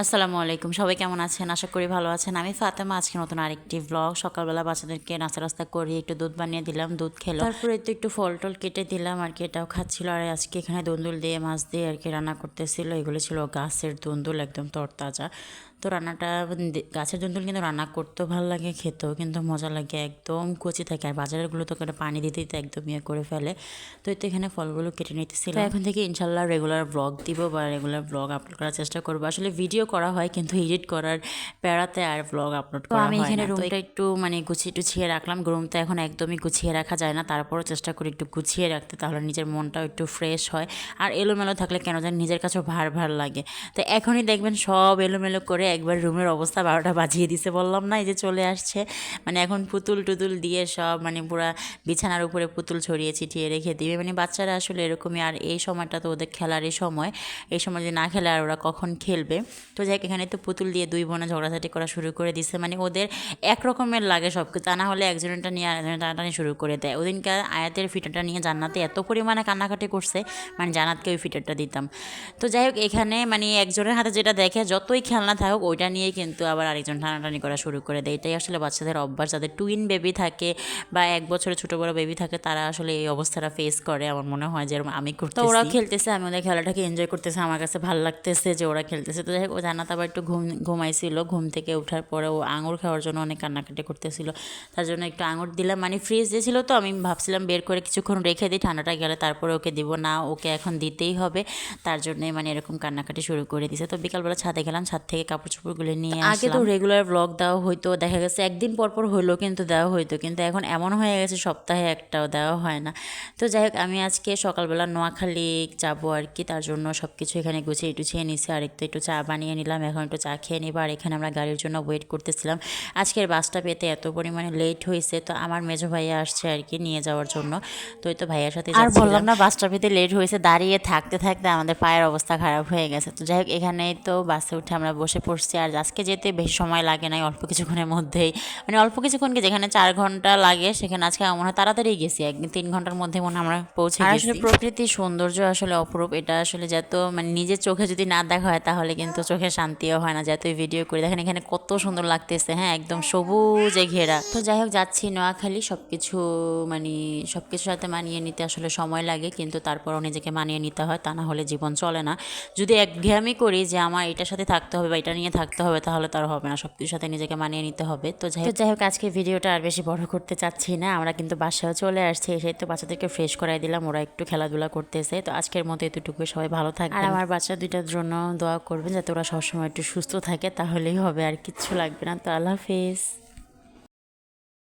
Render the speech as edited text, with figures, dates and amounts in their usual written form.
আসসালামু আলাইকুম, সবাই কেমন আছেন? আশা করি ভালো আছেন। আমি ফাতেমা। আজকে নতুন আরেকটি ব্লগ। সকালবেলা বাচ্চাদেরকে নাস্তা রাস্তা করে একটু দুধ বানিয়ে দিলাম, দুধ খেলো। তারপরে তো একটু ফল টল কেটে দিলাম আর কি, এটাও খাচ্ছিল। আর আজকে এখানে দুন্দুল দিয়ে মাছ দিয়ে আর কি রান্না করতেছিল। এগুলো ছিল গাছের দুন্দুল, একদম তরতাজা। তো রান্নাটা গাছের দুন্দুল কিন্তু রান্না করতেও ভালো লাগে, খেতেও কিন্তু মজা লাগে, একদম কচি থাকে। আর বাজারেরগুলো তো করে পানি দিতে দিতে একদম ইয়ে করে ফেলে। তো এতে এখানে ফলগুলো কেটে নিতেছিল। এখন থেকে ইনশাল্লাহ রেগুলার ব্লগ দিব বা রেগুলার ব্লগ আপলোড করার চেষ্টা করবো। আসলে ভিডিও করা হয় কিন্তু এডিট করার প্যারাতে আর ব্লগ আপলোড করা হয় না। আমি এখানে রুমটা একটু গুছিয়ে রাখলাম। রুমটা এখন একদমই গুছিয়ে রাখা যায় না, তারপরও চেষ্টা করি একটু গুছিয়ে রাখতে, তাহলে নিজের মনটাও একটু ফ্রেশ হয়। আর এলোমেলো থাকলে কেন জানি নিজের কাছেও ভার ভার লাগে। তো এখনই দেখবেন সব এলোমেলো করে একবার রুমের অবস্থা 12টা বাজিয়ে দিছে। বললাম না, এই যে চলে আসছে। এখন পুতুল টুতুল দিয়ে সব পুরা বিছানার উপরে পুতুল ছড়িয়ে ছিটিয়ে রেখে দিবে। বাচ্চারা আসলে এরকমই। আর এই সময়টা তো ওদের খেলারই সময়। এই সময় যদি না খেলে আর ওরা কখন খেলবে? তো যাই, এখানে তো পুতুল দিয়ে দুই বোনে ঝগড়াঝাটি করা শুরু করে দিছে। ওদের এক রকমের লাগে সব কিছু, তা না হলে একজনেরটা নিয়ে আরেকজনের টানাটানি শুরু করে দেয়। ওদিনকে আয়াতের ফিটারটা নিয়ে জান্নাতে এত পরিমাণে কান্নাকাটি করছে, জান্নাতকে ওই ফিটারটা দিতাম। তো যাই হোক, এখানে একজনের হাতে যেটা দেখে যতই খেলনা থাকুক ওইটা নিয়ে কিন্তু আবার আরেকজন টানাটানি করা শুরু করে দেয়। এটাই আসলে বাচ্চাদের অভ্যাস। যাদের টুইন বেবি থাকে বা 1 বছরের ছোটো বড়ো বেবি থাকে, তারা আসলে এই অবস্থাটা ফেস করে। আমার মনে হয় যে আমি করতে, ওরা খেলতেছে, আমি ওদের খেলাটাকে এনজয় করতেছে, আমার কাছে ভালো লাগতেছে যে ওরা খেলতেছে। তো যাই হোক, ও জান্নাত আবার একটু ঘুমাইছিল। ঘুম থেকে ওঠার পরে ও আঙুর খাওয়ার জন্য অনেক কান্নাকাটি করতেছিল। তার জন্য একটু আঙুর দিলাম। ফ্রিজ দিয়েছিল, তো আমি ভাবছিলাম বের করে কিছুক্ষণ রেখে দিই, ঠান্ডাটা গেলে তারপরে ওকে দিব। না, ওকে এখন দিতেই হবে। তার জন্যই এরকম কান্নাকাটি শুরু করে দিছে। তো বিকালবেলা ছাদে গেলাম, ছাদ থেকে কাপড় চোপড়গুলো নিয়ে আসলাম। আগে তো রেগুলার ব্লগ দেওয়া হইতো, দেখা গেছে একদিন পর পর হইলো কিন্তু দেওয়া হইতো, কিন্তু এখন এমন হয়ে গেছে সপ্তাহে একটাও দেওয়া হয় না। তো যাই হোক, আমি আজকে সকালবেলা নোয়াখালী যাবো আর কি, তার জন্য সব কিছু এখানে গুছিয়ে টুছিয়ে নিছি। আর একটু চা বানিয়ে নিলাম, এখন একটু চা খেয়ে নিব। আর এখানে আমরা গাড়ির জন্য ওয়েট করতেছিলাম। আজকের বাসটা পেতে এত পরিমাণে লেট হয়েছে, তো আমার মেজো ভাইয়া আসছে আর কি নিয়ে যাওয়ার জন্য। তো এই তো ভাইয়ার সাথে আর বললাম না, বাসটা পেতে লেট হয়েছে, দাঁড়িয়ে থাকতে থাকতে আমাদের পায়ের অবস্থা খারাপ হয়ে গেছে। তো যাই হোক, এখানেই তো বাসে উঠে আমরা বসে পড়ছি। আর আজকে যেতে বেশি সময় লাগে নাই, অল্প কিছুক্ষণের মধ্যেই, অল্প কিছুক্ষণকে যেখানে 4 ঘন্টা লাগে সেখানে আজকে মনে হয় তাড়াতাড়ি গেছি। 3 ঘন্টার মধ্যে মনে আমরা পৌঁছে গেছি। আসলে প্রকৃতির সৌন্দর্য আসলে অপরূপ। এটা আসলে যত নিজের চোখে যদি না দেখা হয় তাহলে কিন্তু চোখে শান্তিও হয় না। যতই ভিডিও করে দেখেন এখানে কত সুন্দর লাগতেছে, হ্যাঁ, একদম সবুজে ঘেরা। তো যাই হোক, যাচ্ছি নোয়াখালী। সবকিছুর সাথে মানিয়ে নিতে আসলে সময় লাগে, কিন্তু তারপরও নিজেকে মানিয়ে নিতে হয়, তা না হলে জীবন চলে না। যদি একঘেয়েমি করি যে আমার এটার সাথে থাকতে হবে বা এটা নিয়ে থাকতে হবে, তাহলে তার হবে না। সবকিছুর সাথে নিজেকে মানিয়ে নিতে হবে। তো যাই হোক, আজকে ভিডিওটা আর বেশি বড় করতে চাচ্ছি না। আমরা কিন্তু বাসায় চলে আসছি, এসে তো বাচ্চাদেরকে ফ্রেশ করাই দিলাম, ওরা একটু খেলাধুলা করতেছে। তো আজকের মতো এতটুকু, সবাই ভালো থাকবেন। আর আমার বাচ্চা দুইটার জন্য দোয়া করবেন যাতে ওরা সবসময় একটু সুস্থ থাকে, তাহলেই হবে, আর কিচ্ছু লাগবে না। তো আল্লাহ হাফেজ।